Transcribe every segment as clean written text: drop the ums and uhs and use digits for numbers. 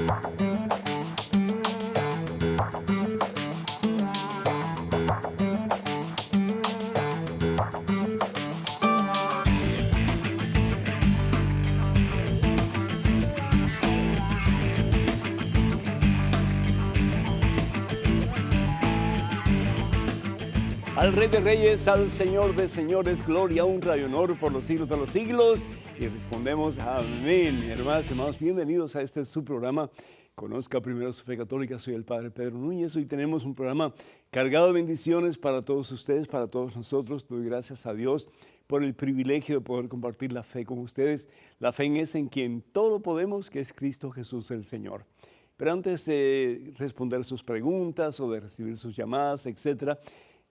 Al Rey de Reyes, al Señor de Señores, gloria, honra y honor por los siglos de los siglos. Y respondemos, amén. Hermanas y hermanos, bienvenidos a este su programa. Conozca primero su fe católica. Soy el Padre Pedro Núñez. Hoy tenemos un programa cargado de bendiciones para todos ustedes, para todos nosotros. Doy gracias a Dios por el privilegio de poder compartir la fe con ustedes. La fe en ese en quien todo podemos, que es Cristo Jesús el Señor. Pero antes de responder sus preguntas o de recibir sus llamadas, etcétera,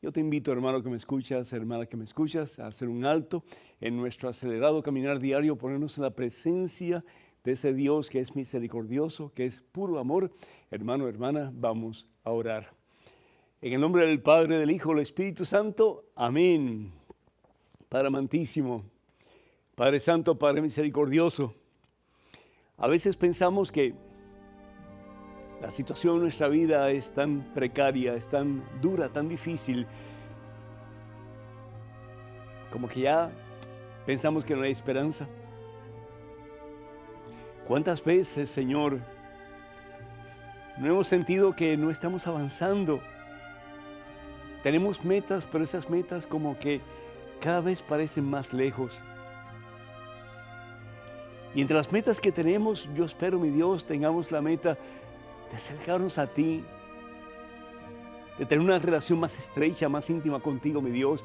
yo te invito, hermano que me escuchas, hermana que me escuchas, a hacer un alto en nuestro acelerado caminar diario, ponernos en la presencia de ese Dios que es misericordioso, que es puro amor. Hermano, hermana, vamos a orar. En el nombre del Padre, del Hijo, del Espíritu Santo, amén. Padre amantísimo, Padre Santo, Padre misericordioso, a veces pensamos que la situación en nuestra vida es tan precaria, es tan dura, tan difícil, como que ya pensamos que no hay esperanza. ¿Cuántas veces, Señor, no hemos sentido que no estamos avanzando? Tenemos metas, pero esas metas como que cada vez parecen más lejos. Y entre las metas que tenemos, yo espero, mi Dios, tengamos la meta de acercarnos a ti, de tener una relación más estrecha, más íntima contigo, mi Dios,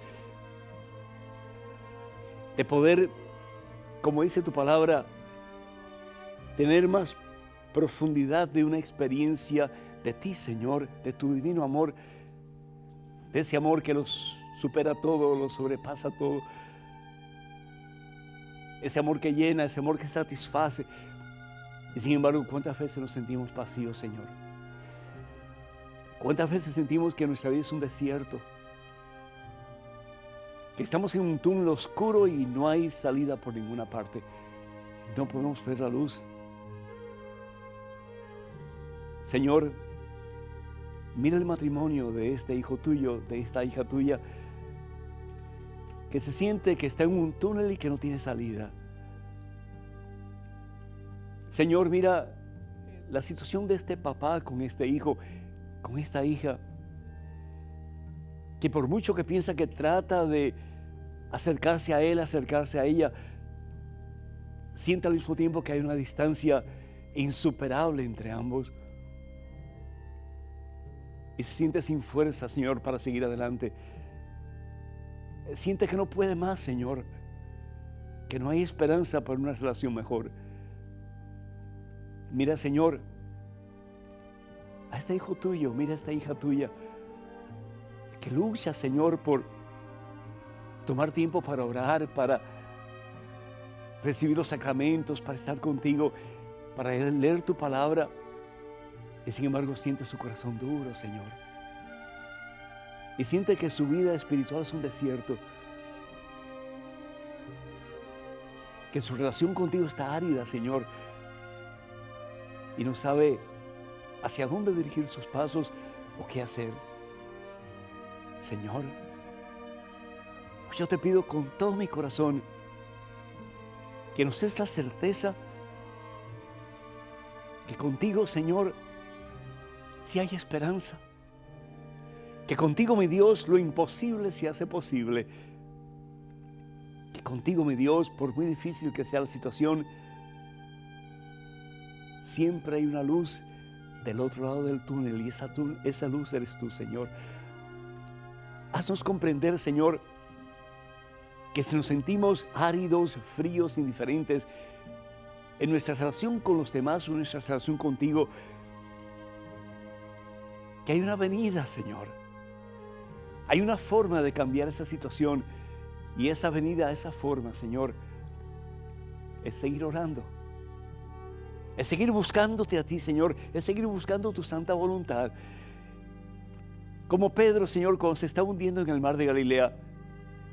de poder, como dice tu palabra, tener más profundidad de una experiencia de ti, Señor, de tu divino amor, de ese amor que los supera todo, los sobrepasa todo, ese amor que llena, ese amor que satisface. Y sin embargo, ¿cuántas veces nos sentimos vacíos, Señor? ¿Cuántas veces sentimos que nuestra vida es un desierto? Que estamos en un túnel oscuro y no hay salida por ninguna parte. No podemos ver la luz. Señor, mira el matrimonio de este hijo tuyo, de esta hija tuya, que se siente que está en un túnel y que no tiene salida. Señor, mira la situación de este papá con este hijo, con esta hija, que por mucho que piensa que trata de acercarse a él, acercarse a ella, siente al mismo tiempo que hay una distancia insuperable entre ambos. Y se siente sin fuerza, Señor, para seguir adelante. Siente que no puede más, Señor, que no hay esperanza para una relación mejor. Mira, Señor, a este hijo tuyo, mira a esta hija tuya, que lucha, Señor, por tomar tiempo para orar, para recibir los sacramentos, para estar contigo, para leer tu palabra, y sin embargo siente su corazón duro, Señor. Y siente que su vida espiritual es un desierto, que su relación contigo está árida, Señor, y no sabe hacia dónde dirigir sus pasos o qué hacer. Señor, yo te pido con todo mi corazón que nos des la certeza que contigo, Señor, sí hay esperanza. Que contigo, mi Dios, lo imposible se hace posible. Que contigo, mi Dios, por muy difícil que sea la situación, siempre hay una luz del otro lado del túnel, y esa luz eres tú, Señor. Haznos comprender, Señor, que si nos sentimos áridos, fríos, indiferentes en nuestra relación con los demás o en nuestra relación contigo, que hay una venida, Señor. Hay una forma de cambiar esa situación, y esa venida, esa forma, Señor, es seguir orando. Es seguir buscándote a ti, Señor. Es seguir buscando tu santa voluntad. Como Pedro, Señor, cuando se está hundiendo en el mar de Galilea.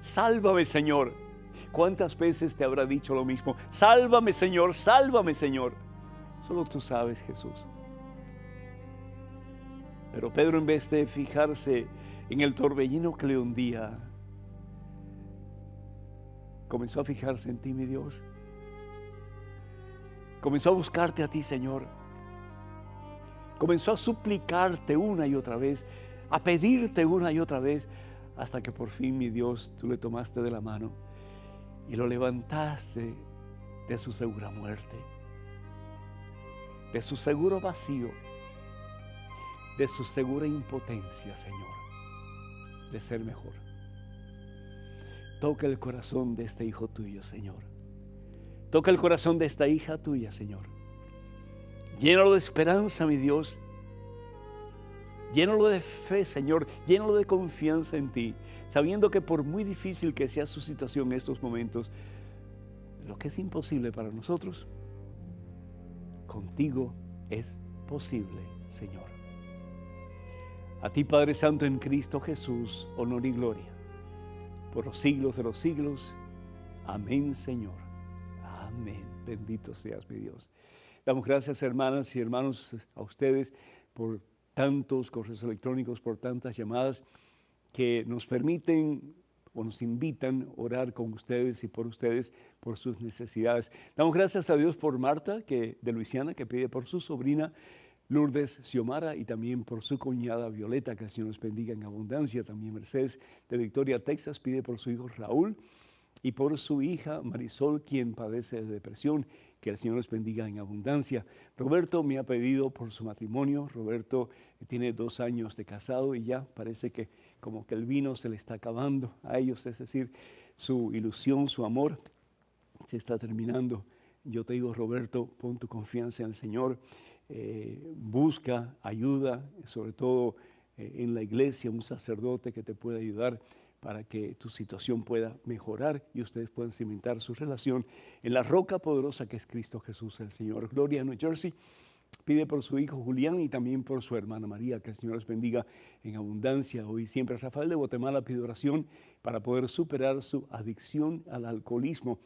Sálvame, Señor. ¿Cuántas veces te habrá dicho lo mismo? Sálvame, Señor, sálvame, Señor. Solo tú sabes, Jesús. Pero Pedro, en vez de fijarse en el torbellino que le hundía, comenzó a fijarse en ti, mi Dios. Comenzó a buscarte a ti, Señor. Comenzó a suplicarte una y otra vez, a pedirte una y otra vez, hasta que por fin, mi Dios, tú le tomaste de la mano y lo levantaste de su segura muerte, de su seguro vacío, de su segura impotencia, Señor, de ser mejor. Toca el corazón de este hijo tuyo, Señor. Toca el corazón de esta hija tuya, Señor. Llénalo de esperanza, mi Dios. Llénalo de fe, Señor. Llénalo de confianza en ti, sabiendo que por muy difícil que sea su situación en estos momentos, lo que es imposible para nosotros, contigo es posible, Señor. A ti, Padre Santo, en Cristo Jesús, honor y gloria por los siglos de los siglos. Amén, Señor. Amén. Bendito seas, mi Dios. Damos gracias, hermanas y hermanos, a ustedes por tantos correos electrónicos, por tantas llamadas que nos permiten o nos invitan a orar con ustedes y por ustedes, por sus necesidades. Damos gracias a Dios por Marta, de Luisiana, que pide por su sobrina Lourdes Xiomara y también por su cuñada Violeta, que el Señor los bendiga en abundancia. También Mercedes de Victoria, Texas, pide por su hijo Raúl y por su hija Marisol, quien padece de depresión, que el Señor les bendiga en abundancia. Roberto me ha pedido por su matrimonio. Roberto tiene 2 años de casado y ya parece que como que el vino se le está acabando a ellos, es decir, su ilusión, su amor se está terminando. Yo te digo, Roberto, pon tu confianza en el Señor, busca ayuda, sobre todo en la iglesia, un sacerdote que te pueda ayudar para que tu situación pueda mejorar y ustedes puedan cimentar su relación en la roca poderosa que es Cristo Jesús el Señor. Gloria, New Jersey, pide por su hijo Julián y también por su hermana María, que el Señor les bendiga en abundancia hoy y siempre. Rafael de Guatemala pide oración para poder superar su adicción al alcoholismo.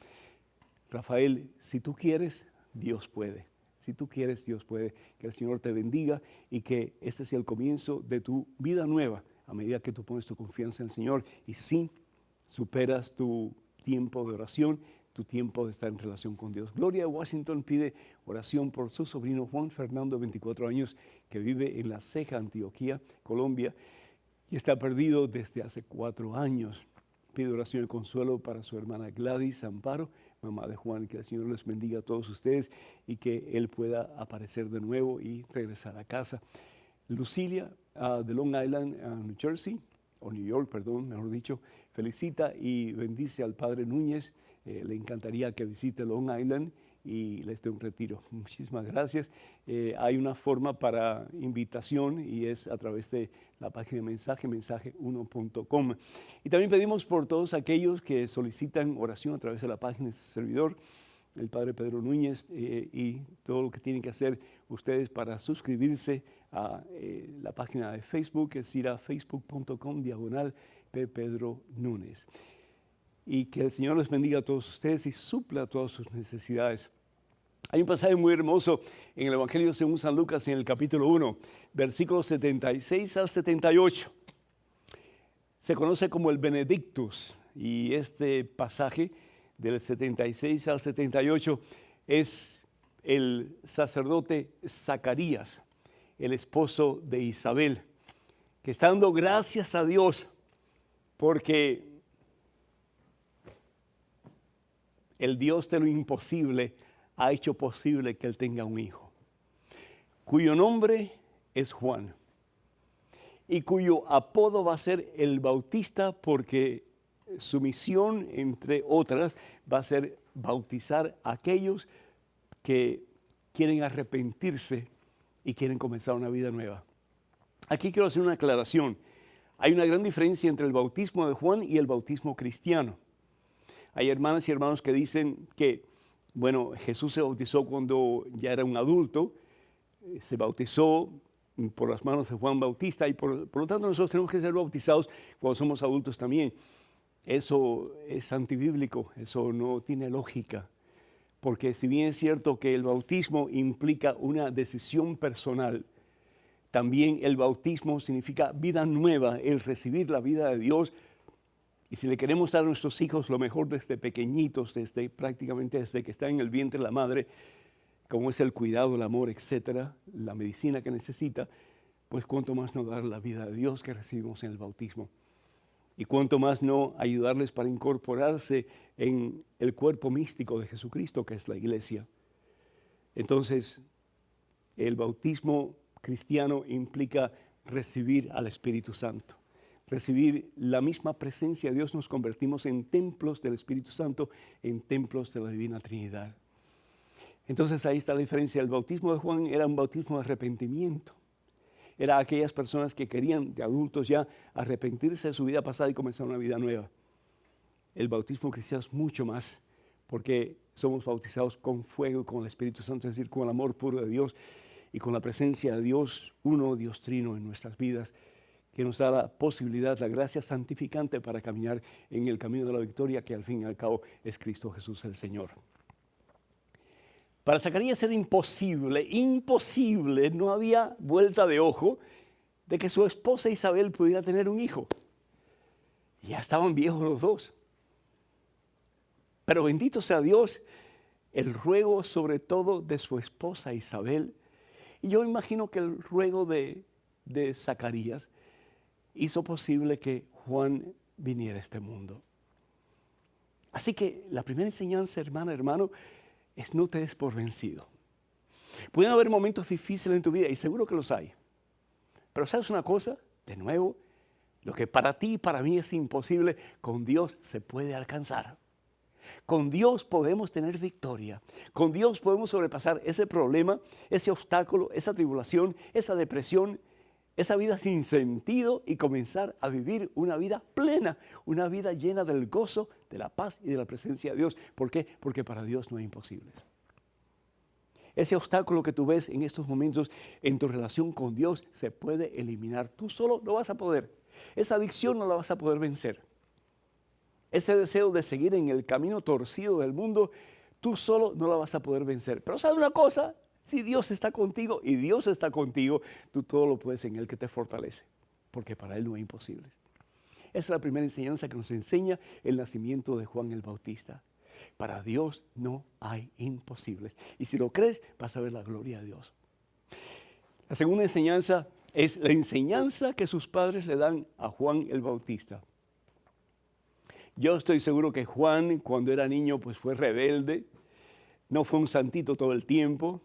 Rafael, si tú quieres, Dios puede. Si tú quieres, Dios puede. Que el Señor te bendiga y que este sea el comienzo de tu vida nueva a medida que tú pones tu confianza en el Señor y sí superas tu tiempo de oración, tu tiempo de estar en relación con Dios. Gloria de Washington pide oración por su sobrino Juan Fernando, 24 años, que vive en La Ceja, Antioquia, Colombia, y está perdido desde hace 4 años. Pide oración y consuelo para su hermana Gladys Amparo, mamá de Juan, que el Señor les bendiga a todos ustedes y que él pueda aparecer de nuevo y regresar a casa. Lucilia de Long Island, New Jersey, o New York, perdón, mejor dicho, felicita y bendice al padre Núñez. Le encantaría que visite Long Island y les dé un retiro. Muchísimas gracias. Hay una forma para invitación y es a través de la página de mensaje1.com. Y también pedimos por todos aquellos que solicitan oración a través de la página de este servidor, el padre Pedro Núñez, y todo lo que tienen que hacer ustedes para suscribirse a la página de Facebook, es ir a facebook.com/Pedro Núñez. Y que el Señor les bendiga a todos ustedes y supla todas sus necesidades. Hay un pasaje muy hermoso en el Evangelio según San Lucas, en el capítulo 1, versículos 76 al 78. Se conoce como el Benedictus, y este pasaje del 76 al 78 es el sacerdote Zacarías, el esposo de Isabel, que está dando gracias a Dios porque el Dios de lo imposible ha hecho posible que él tenga un hijo, cuyo nombre es Juan y cuyo apodo va a ser el Bautista, porque su misión, entre otras, va a ser bautizar a aquellos que quieren arrepentirse y quieren comenzar una vida nueva. Aquí quiero hacer una aclaración. Hay una gran diferencia entre el bautismo de Juan y el bautismo cristiano. Hay hermanas y hermanos que dicen que, bueno, Jesús se bautizó cuando ya era un adulto, se bautizó por las manos de Juan Bautista y por lo tanto nosotros tenemos que ser bautizados cuando somos adultos también. Eso es antibíblico, eso no tiene lógica, porque si bien es cierto que el bautismo implica una decisión personal, también el bautismo significa vida nueva, el recibir la vida de Dios. Y si le queremos dar a nuestros hijos lo mejor desde pequeñitos, prácticamente desde que están en el vientre de la madre, como es el cuidado, el amor, etcétera, la medicina que necesita, pues cuánto más no dar la vida de Dios que recibimos en el bautismo. Y cuánto más no ayudarles para incorporarse en el cuerpo místico de Jesucristo, que es la iglesia. Entonces, el bautismo cristiano implica recibir al Espíritu Santo. Recibir la misma presencia de Dios, nos convertimos en templos del Espíritu Santo, en templos de la Divina Trinidad. Entonces ahí está la diferencia. El bautismo de Juan era un bautismo de arrepentimiento. Era aquellas personas que querían, de adultos ya, arrepentirse de su vida pasada y comenzar una vida nueva. El bautismo cristiano es mucho más, porque somos bautizados con fuego, con el Espíritu Santo, es decir, con el amor puro de Dios y con la presencia de Dios, uno, Dios trino en nuestras vidas, que nos da la posibilidad, la gracia santificante para caminar en el camino de la victoria, que al fin y al cabo es Cristo Jesús el Señor. Para Zacarías era imposible, no había vuelta de ojo de que su esposa Isabel pudiera tener un hijo. Ya estaban viejos los dos. Pero bendito sea Dios, el ruego sobre todo de su esposa Isabel, y yo imagino que el ruego de Zacarías hizo posible que Juan viniera a este mundo. Así que la primera enseñanza, hermano, es no te des por vencido. Pueden haber momentos difíciles en tu vida y seguro que los hay. Pero ¿sabes una cosa? De nuevo, lo que para ti y para mí es imposible, con Dios se puede alcanzar. Con Dios podemos tener victoria. Con Dios podemos sobrepasar ese problema, ese obstáculo, esa tribulación, esa depresión, esa vida sin sentido y comenzar a vivir una vida plena, una vida llena del gozo, de la paz y de la presencia de Dios. ¿Por qué? Porque para Dios no hay imposibles. Ese obstáculo que tú ves en estos momentos en tu relación con Dios se puede eliminar. Tú solo no vas a poder. Esa adicción no la vas a poder vencer. Ese deseo de seguir en el camino torcido del mundo, tú solo no la vas a poder vencer. Pero ¿sabes una cosa? Si Dios está contigo y Dios está contigo, tú todo lo puedes en Él que te fortalece, porque para Él no hay imposibles. Esa es la primera enseñanza que nos enseña el nacimiento de Juan el Bautista. Para Dios no hay imposibles. Y si lo crees, vas a ver la gloria de Dios. La segunda enseñanza es la enseñanza que sus padres le dan a Juan el Bautista. Yo estoy seguro que Juan, cuando era niño, pues fue rebelde. No fue un santito todo el tiempo.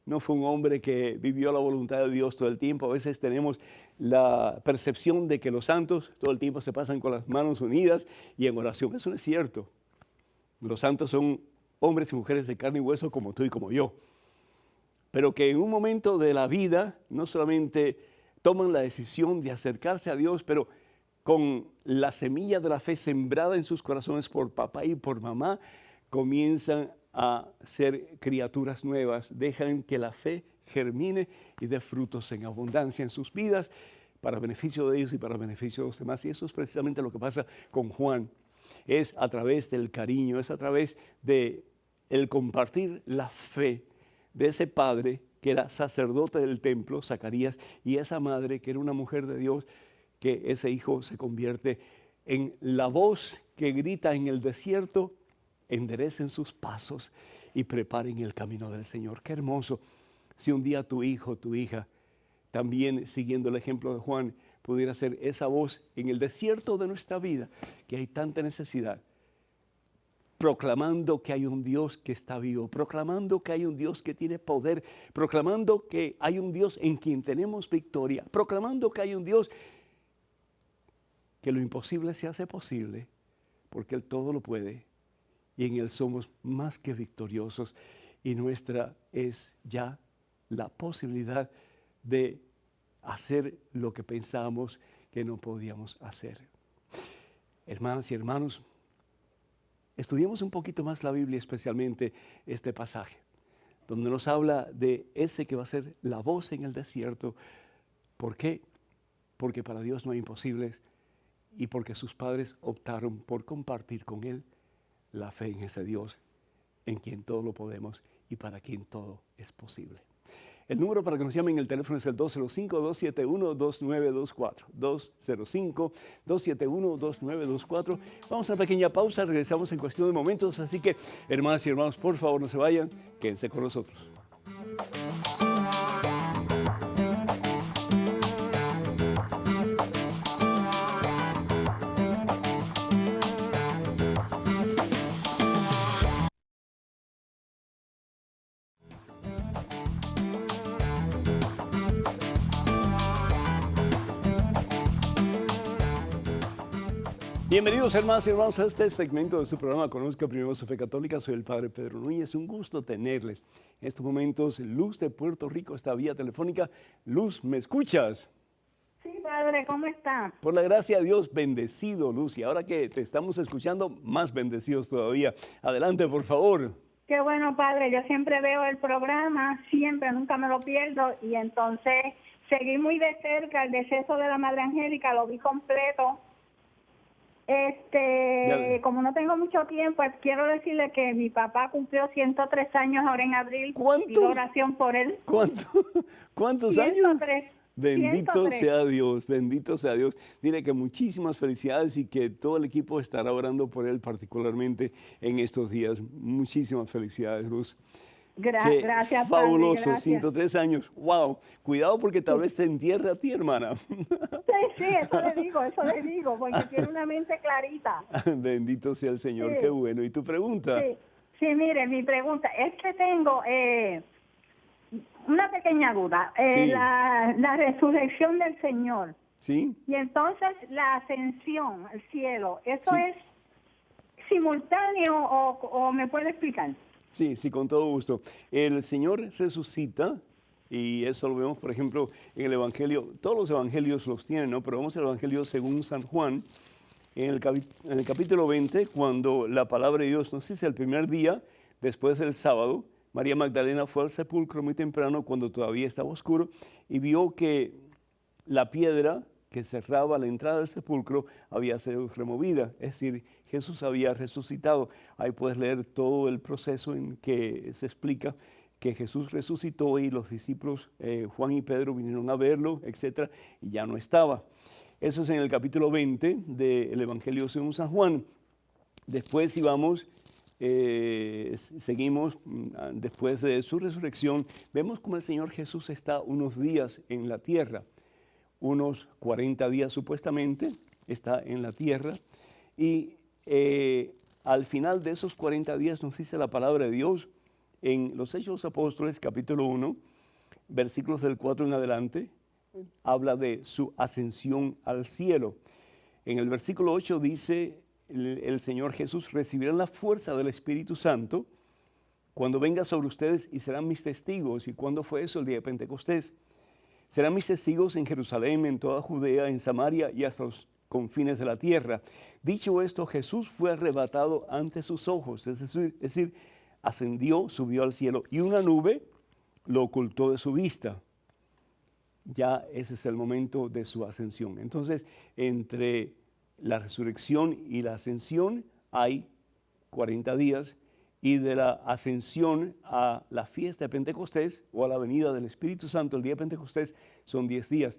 No fue un hombre que vivió la voluntad de Dios todo el tiempo. A veces tenemos la percepción de que los santos todo el tiempo se pasan con las manos unidas y en oración. Eso no es cierto. Los santos son hombres y mujeres de carne y hueso como tú y como yo. Pero que en un momento de la vida no solamente toman la decisión de acercarse a Dios, pero con la semilla de la fe sembrada en sus corazones por papá y por mamá, comienzan a ser criaturas nuevas, dejan que la fe germine y dé frutos en abundancia en sus vidas para beneficio de ellos y para beneficio de los demás. Y eso es precisamente lo que pasa con Juan. Es a través del cariño, es a través de el compartir la fe de ese padre que era sacerdote del templo, Zacarías, y esa madre que era una mujer de Dios, que ese hijo se convierte en la voz que grita en el desierto: enderecen sus pasos y preparen el camino del Señor. Qué hermoso si un día tu hijo, tu hija, también siguiendo el ejemplo de Juan, pudiera ser esa voz en el desierto de nuestra vida, que hay tanta necesidad, proclamando que hay un Dios que está vivo, proclamando que hay un Dios que tiene poder, proclamando que hay un Dios en quien tenemos victoria, proclamando que hay un Dios que lo imposible se hace posible, porque Él todo lo puede, y en Él somos más que victoriosos, y nuestra es ya la posibilidad de hacer lo que pensábamos que no podíamos hacer. Hermanas y hermanos, estudiemos un poquito más la Biblia, especialmente este pasaje, donde nos habla de ese que va a ser la voz en el desierto. ¿Por qué? Porque para Dios no hay imposibles y porque sus padres optaron por compartir con Él la fe en ese Dios en quien todo lo podemos y para quien todo es posible. El número para que nos llamen en el teléfono es el 205-271-2924. 205-271-2924. Vamos a una pequeña pausa, regresamos en cuestión de momentos. Así que, hermanas y hermanos, por favor, no se vayan, quédense con nosotros. Bienvenidos hermanos y hermanos a este segmento de su programa Conozca Primero su Fe Católica. Soy el Padre Pedro Núñez, un gusto tenerles. En estos momentos, Luz de Puerto Rico, esta vía telefónica. Luz, ¿me escuchas? Sí, Padre, ¿cómo está? Por la gracia de Dios, bendecido, Luz. Y ahora que te estamos escuchando, más bendecidos todavía. Adelante, por favor. Qué bueno, Padre, yo siempre veo el programa, siempre, nunca me lo pierdo, y entonces seguí muy de cerca el deceso de la Madre Angélica, lo vi completo. Como no tengo mucho tiempo, pues quiero decirle que mi papá cumplió 103 años ahora en abril. ¿Cuánto? Pido oración por él. ¿Cuántos 103, años? Bendito 103. sea Dios, bendito sea Dios. Dile que muchísimas felicidades y que todo el equipo estará orando por él particularmente en estos días. Muchísimas felicidades, Luz. Gracias, fabuloso, Padre, gracias. 103 años. Wow, cuidado porque tal vez te entierre a ti, hermana. Sí, eso le digo, porque tiene una mente clarita. Bendito sea el Señor, Sí. qué bueno. ¿Y tu pregunta? Sí, mire, mi pregunta es que tengo una pequeña duda. Sí. La resurrección del Señor ¿Sí? y entonces la ascensión al cielo, ¿eso Sí. es simultáneo o me puede explicar? Sí, sí, con todo gusto. El Señor resucita y eso lo vemos, por ejemplo, en el Evangelio. Todos los evangelios los tienen, ¿no? Pero vamos al Evangelio según San Juan, en el capítulo 20, cuando la palabra de Dios nos dice el primer día, después del sábado, María Magdalena fue al sepulcro muy temprano cuando todavía estaba oscuro y vio que la piedra que cerraba la entrada del sepulcro había sido removida, es decir, Jesús había resucitado. Ahí puedes leer todo el proceso en que se explica que Jesús resucitó y los discípulos Juan y Pedro vinieron a verlo, etcétera, y ya no estaba. Eso es en el capítulo 20 del Evangelio según San Juan. Después, si vamos, seguimos, después de su resurrección, vemos como el Señor Jesús está unos días en la tierra, unos 40 días supuestamente, está en la tierra, y al final de esos 40 días nos dice la palabra de Dios en los Hechos de los Apóstoles, capítulo 1, versículos del 4 en adelante, habla de su ascensión al cielo. En el versículo 8 dice, el Señor Jesús recibirá la fuerza del Espíritu Santo cuando venga sobre ustedes y serán mis testigos. ¿Y cuándo fue eso? El día de Pentecostés. Serán mis testigos en Jerusalén, en toda Judea, en Samaria y hasta los confines de la tierra. Dicho esto, Jesús fue arrebatado ante sus ojos, es decir, ascendió, subió al cielo y una nube lo ocultó de su vista. Ya ese es el momento de su ascensión. Entonces, entre la resurrección y la ascensión hay 40 días y de la ascensión a la fiesta de Pentecostés o a la venida del Espíritu Santo el día de Pentecostés son 10 días,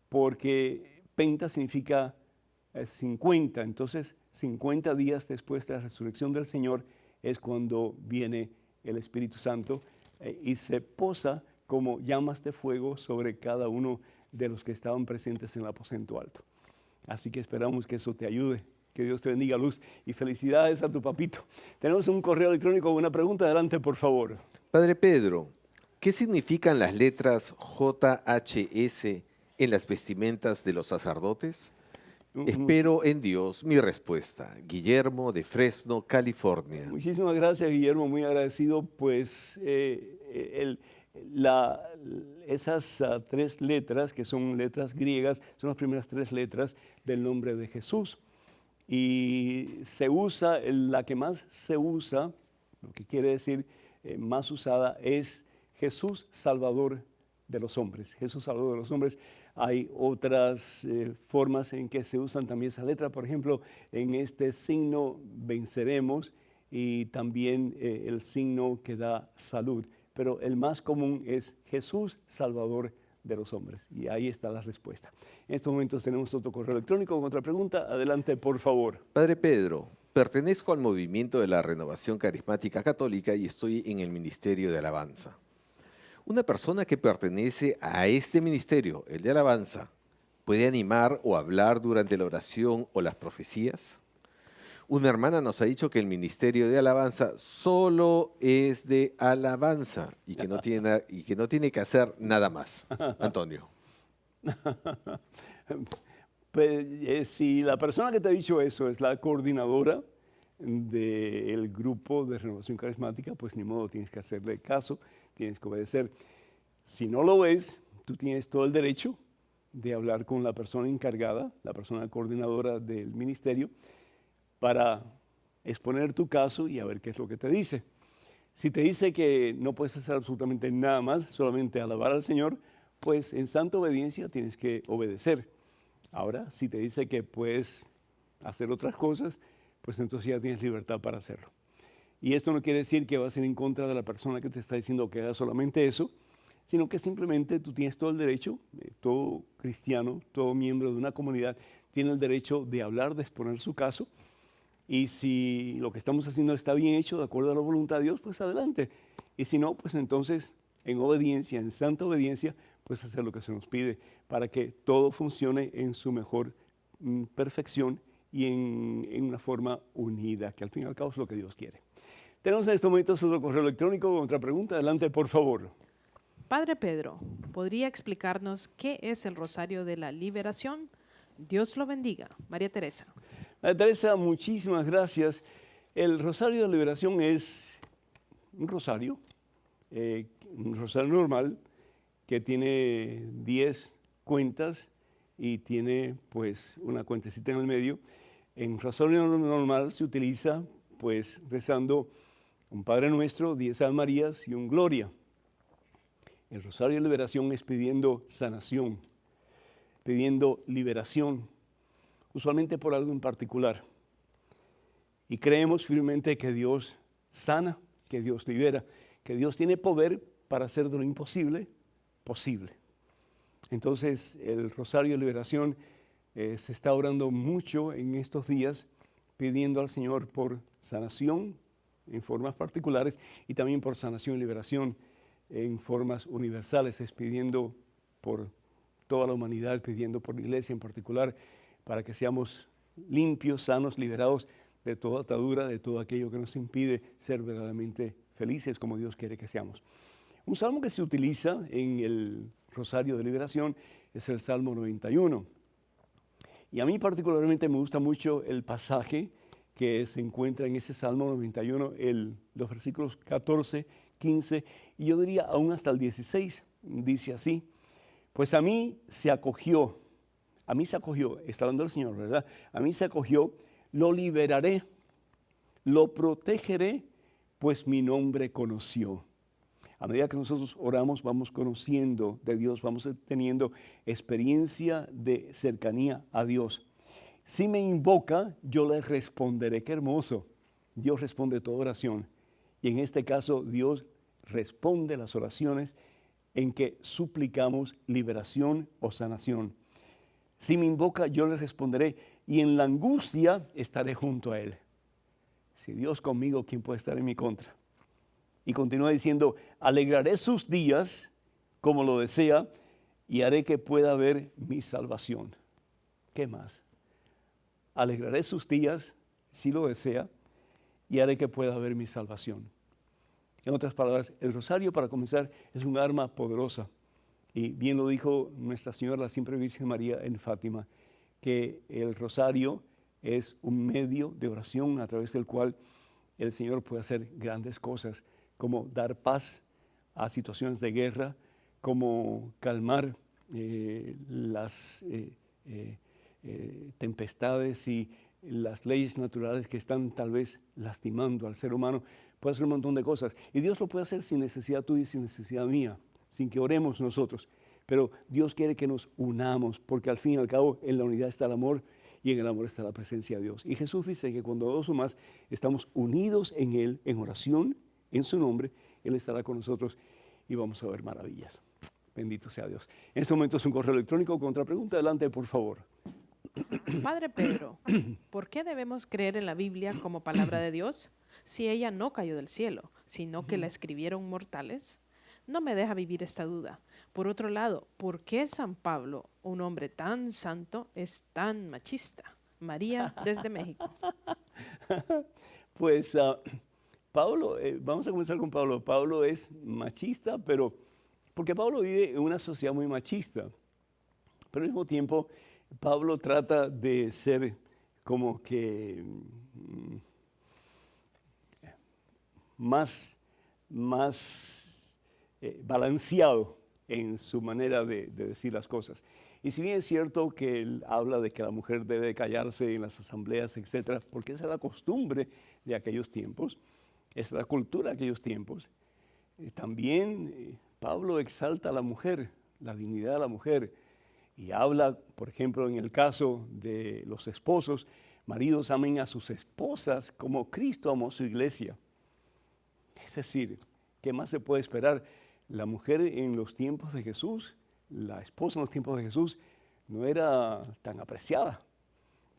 porque penta significa 50, entonces 50 días después de la resurrección del Señor es cuando viene el Espíritu Santo y se posa como llamas de fuego sobre cada uno de los que estaban presentes en el aposento alto. Así que esperamos que eso te ayude. Que Dios te bendiga, Luz. Y felicidades a tu papito. Tenemos un correo electrónico con una pregunta. Adelante, por favor. Padre Pedro, ¿qué significan las letras JHS en las vestimentas de los sacerdotes? Espero en Dios mi respuesta. Guillermo de Fresno, California. Muchísimas gracias, Guillermo. Muy agradecido. Pues esas 3 letras, que son letras griegas, son las primeras 3 letras del nombre de Jesús. Y se usa, la que más se usa, lo que quiere decir más usada, es Jesús Salvador de los hombres. Jesús Salvador de los hombres. Hay otras formas en que se usan también esas letras. Por ejemplo, en este signo venceremos, y también el signo que da salud. Pero el más común es Jesús, Salvador de los hombres. Y ahí está la respuesta. En estos momentos tenemos otro correo electrónico con otra pregunta. Adelante, por favor. Padre Pedro, pertenezco al movimiento de la Renovación Carismática Católica y estoy en el Ministerio de Alabanza. Una persona que pertenece a este ministerio, el de Alabanza, ¿puede animar o hablar durante la oración o las profecías? Una hermana nos ha dicho que el ministerio de alabanza solo es de alabanza y que no tiene que hacer nada más. Antonio. Pues, si la persona que te ha dicho eso es la coordinadora del grupo de renovación carismática, pues ni modo, tienes que hacerle caso, tienes que obedecer. Si no lo es, tú tienes todo el derecho de hablar con la persona encargada, la persona coordinadora del ministerio, para exponer tu caso y a ver qué es lo que te dice. Si te dice que no puedes hacer absolutamente nada más, solamente alabar al Señor, pues en santa obediencia tienes que obedecer. Ahora, si te dice que puedes hacer otras cosas, pues entonces ya tienes libertad para hacerlo. Y esto no quiere decir que vas a ir en contra de la persona que te está diciendo que haga solamente eso, sino que simplemente tú tienes todo el derecho, todo cristiano, todo miembro de una comunidad, tiene el derecho de hablar, de exponer su caso. Y si lo que estamos haciendo está bien hecho, de acuerdo a la voluntad de Dios, pues adelante. Y si no, pues entonces en obediencia, en santa obediencia, pues hacer lo que se nos pide para que todo funcione en su mejor perfección y en una forma unida, que al fin y al cabo es lo que Dios quiere. Tenemos en estos momentos otro correo electrónico con otra pregunta. Adelante, por favor. Padre Pedro, ¿podría explicarnos qué es el Rosario de la Liberación? Dios lo bendiga. María Teresa. María Teresa, muchísimas gracias. El Rosario de Liberación es un rosario normal que tiene 10 cuentas y tiene pues una cuentecita en el medio. En Rosario normal se utiliza pues rezando un Padre Nuestro, 10 Ave Marías y un Gloria. El Rosario de Liberación es pidiendo sanación, pidiendo liberación, usualmente por algo en particular. Y creemos firmemente que Dios sana, que Dios libera, que Dios tiene poder para hacer de lo imposible posible. Entonces, el Rosario de Liberación se está orando mucho en estos días, pidiendo al Señor por sanación en formas particulares y también por sanación y liberación en formas universales, es pidiendo por toda la humanidad, pidiendo por la iglesia en particular, para que seamos limpios, sanos, liberados de toda atadura, de todo aquello que nos impide ser verdaderamente felices como Dios quiere que seamos. Un salmo que se utiliza en el Rosario de Liberación es el Salmo 91. Y a mí particularmente me gusta mucho el pasaje que se encuentra en ese Salmo 91, los versículos 14, 15 y yo diría aún hasta el 16. Dice así: pues a mí se acogió, está hablando el Señor, ¿verdad? A mí se acogió, lo liberaré, lo protegeré, pues mi nombre conoció. A medida que nosotros oramos, vamos conociendo de Dios, vamos teniendo experiencia de cercanía a Dios. Si me invoca, yo le responderé. Qué hermoso. Dios responde toda oración. Y en este caso, Dios responde las oraciones en que suplicamos liberación o sanación. Si me invoca, yo le responderé. Y en la angustia estaré junto a Él. Si Dios conmigo, ¿quién puede estar en mi contra? Y continúa diciendo: alegraré sus días como lo desea y haré que pueda ver mi salvación. ¿Qué más? Alegraré sus días, si lo desea, y haré que pueda ver mi salvación. En otras palabras, el rosario, para comenzar, es un arma poderosa. Y bien lo dijo Nuestra Señora, la Siempre Virgen María en Fátima, que el rosario es un medio de oración a través del cual el Señor puede hacer grandes cosas, como dar paz a situaciones de guerra, como calmar las tempestades y las leyes naturales que están tal vez lastimando al ser humano. Puede hacer un montón de cosas. Y Dios lo puede hacer sin necesidad tuya y sin necesidad mía, sin que oremos nosotros. Pero Dios quiere que nos unamos, porque al fin y al cabo en la unidad está el amor y en el amor está la presencia de Dios. Y Jesús dice que cuando dos o más estamos unidos en Él, en oración, en su nombre, Él estará con nosotros y vamos a ver maravillas. Bendito sea Dios. En este momento es un correo electrónico con otra pregunta. Adelante, por favor. Padre Pedro, ¿por qué debemos creer en la Biblia como palabra de Dios si ella no cayó del cielo, sino que la escribieron mortales? No me deja vivir esta duda. Por otro lado, ¿por qué San Pablo, un hombre tan santo, es tan machista? María, desde México. Pues Pablo, vamos a comenzar con Pablo. Pablo es machista, pero porque Pablo vive en una sociedad muy machista, pero al mismo tiempo Pablo trata de ser como que más balanceado en su manera de decir las cosas. Y si bien es cierto que él habla de que la mujer debe callarse en las asambleas, etcétera, porque esa es la costumbre de aquellos tiempos, es la cultura de aquellos tiempos, también Pablo exalta a la mujer, la dignidad de la mujer, y habla, por ejemplo, en el caso de los esposos, maridos amen a sus esposas como Cristo amó a su iglesia. Es decir, ¿qué más se puede esperar? La mujer en los tiempos de Jesús, la esposa en los tiempos de Jesús, no era tan apreciada.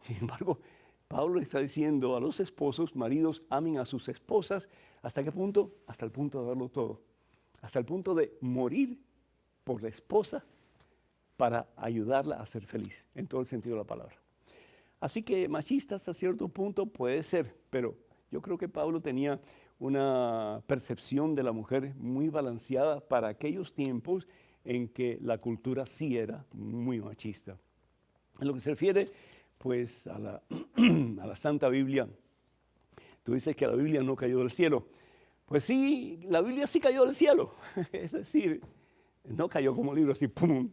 Sin embargo, Pablo está diciendo a los esposos, maridos, amen a sus esposas. ¿Hasta qué punto? Hasta el punto de darlo todo. Hasta el punto de morir por la esposa para ayudarla a ser feliz, en todo el sentido de la palabra. Así que machista hasta cierto punto puede ser, pero yo creo que Pablo tenía una percepción de la mujer muy balanceada para aquellos tiempos en que la cultura sí era muy machista. En lo que se refiere, pues, a la Santa Biblia, tú dices que la Biblia no cayó del cielo. Pues sí, la Biblia sí cayó del cielo. Es decir, no cayó como libro así, ¡pum!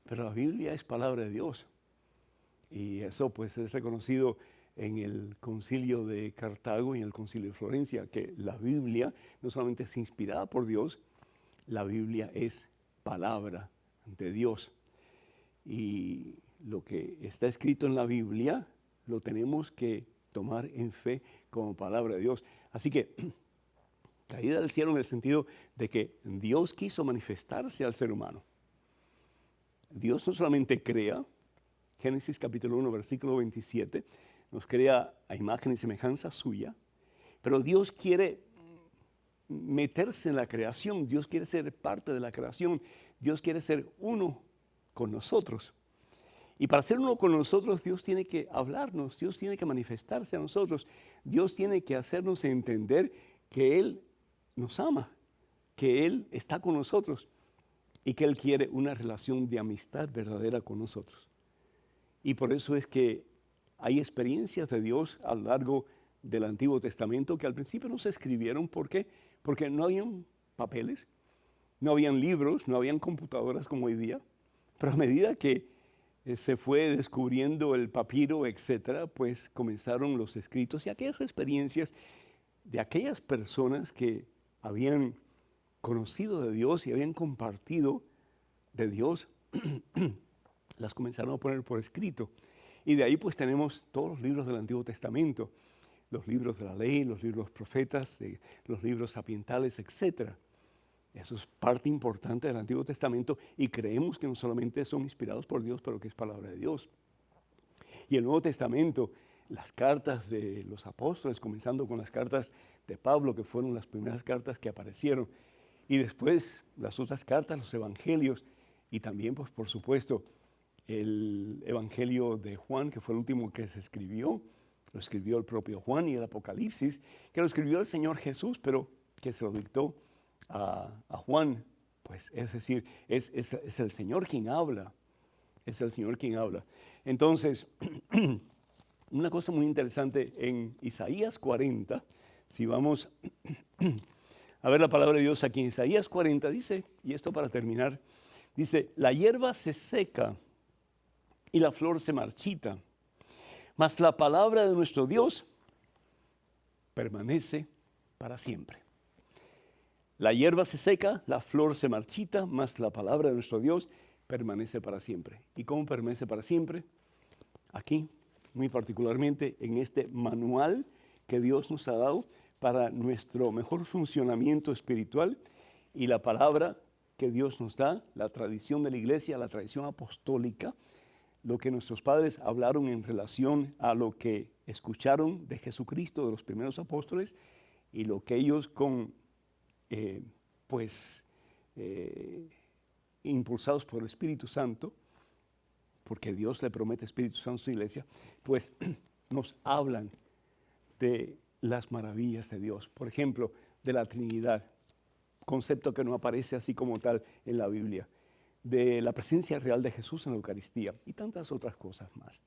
Pero la Biblia es palabra de Dios. Y eso pues es reconocido en el concilio de Cartago y en el concilio de Florencia, que la Biblia no solamente es inspirada por Dios, la Biblia es palabra de Dios. Y lo que está escrito en la Biblia lo tenemos que tomar en fe como palabra de Dios. Así que caída del cielo en el sentido de que Dios quiso manifestarse al ser humano. Dios no solamente crea, Génesis capítulo 1, versículo 27, nos crea a imagen y semejanza suya, pero Dios quiere meterse en la creación, Dios quiere ser parte de la creación, Dios quiere ser uno con nosotros. Y para ser uno con nosotros, Dios tiene que hablarnos, Dios tiene que manifestarse a nosotros, Dios tiene que hacernos entender que Él nos ama, que Él está con nosotros y que Él quiere una relación de amistad verdadera con nosotros. Y por eso es que hay experiencias de Dios a lo largo del Antiguo Testamento que al principio no se escribieron. ¿Por qué? Porque no habían papeles, no habían libros, no habían computadoras como hoy día. Pero a medida que se fue descubriendo el papiro, etcétera, pues comenzaron los escritos y aquellas experiencias de aquellas personas que habían conocido de Dios y habían compartido de Dios, las comenzaron a poner por escrito. Y de ahí pues tenemos todos los libros del Antiguo Testamento, los libros de la ley, los libros profetas, los libros sapientales, etc. Eso es parte importante del Antiguo Testamento y creemos que no solamente son inspirados por Dios, pero que es palabra de Dios. Y el Nuevo Testamento, las cartas de los apóstoles, comenzando con las cartas de Pablo, que fueron las primeras cartas que aparecieron, y después las otras cartas, los evangelios, y también, pues por supuesto, el Evangelio de Juan, que fue el último que se escribió, lo escribió el propio Juan, y el Apocalipsis, que lo escribió el Señor Jesús, pero que se lo dictó a Juan. Pues es decir, es el Señor quien habla, es el Señor quien habla. Entonces, una cosa muy interesante en Isaías 40, si vamos a ver la palabra de Dios aquí en Isaías 40, dice, y esto para terminar, dice, la hierba se seca y la flor se marchita, mas la palabra de nuestro Dios permanece para siempre. La hierba se seca, la flor se marchita, mas la palabra de nuestro Dios permanece para siempre. ¿Y cómo permanece para siempre? Aquí, muy particularmente en este manual que Dios nos ha dado para nuestro mejor funcionamiento espiritual y la palabra que Dios nos da, la tradición de la iglesia, la tradición apostólica, lo que nuestros padres hablaron en relación a lo que escucharon de Jesucristo, de los primeros apóstoles, y lo que ellos impulsados por el Espíritu Santo, porque Dios le promete Espíritu Santo a su iglesia, pues nos hablan de las maravillas de Dios. Por ejemplo, de la Trinidad, concepto que no aparece así como tal en la Biblia, de la presencia real de Jesús en la Eucaristía y tantas otras cosas más.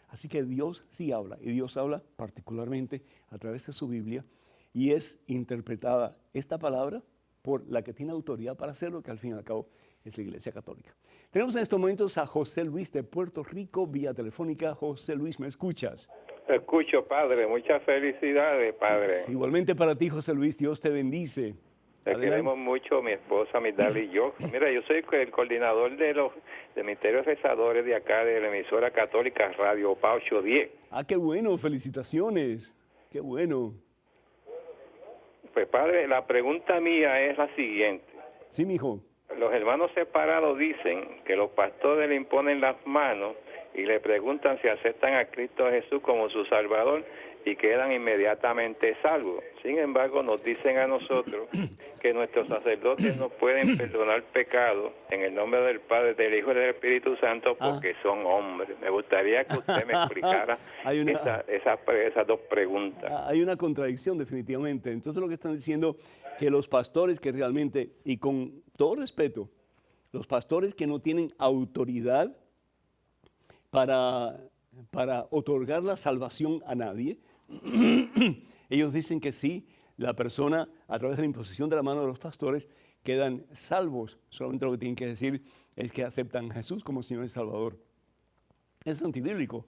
Así que Dios sí habla, y Dios habla particularmente a través de su Biblia, y es interpretada esta palabra por la que tiene autoridad para hacerlo, que al fin y al cabo es la Iglesia Católica. Tenemos en estos momentos a José Luis de Puerto Rico, vía telefónica. José Luis, ¿me escuchas? Te escucho, padre. Muchas felicidades, padre. Igualmente para ti, José Luis, Dios te bendice. Te queremos mucho, mi esposa, mi Dali y yo. Mira, yo soy el coordinador de los ministerios rezadores de acá, de la emisora católica Radio Paz 810. Ah, qué bueno, felicitaciones. Qué bueno. Pues, padre, la pregunta mía es la siguiente. Sí, mijo. Los hermanos separados dicen que los pastores le imponen las manos y le preguntan si aceptan a Cristo Jesús como su Salvador y quedan inmediatamente salvos. Sin embargo, nos dicen a nosotros que nuestros sacerdotes no pueden perdonar pecados en el nombre del Padre, del Hijo y del Espíritu Santo porque son hombres. Me gustaría que usted me explicara esas dos preguntas. Hay una contradicción definitivamente. Entonces lo que están diciendo que los pastores que realmente, y con todo respeto, los pastores que no tienen autoridad para otorgar la salvación a nadie, ellos dicen que sí, la persona a través de la imposición de la mano de los pastores quedan salvos. Solamente lo que tienen que decir es que aceptan a Jesús como Señor y Salvador. Es antibíblico.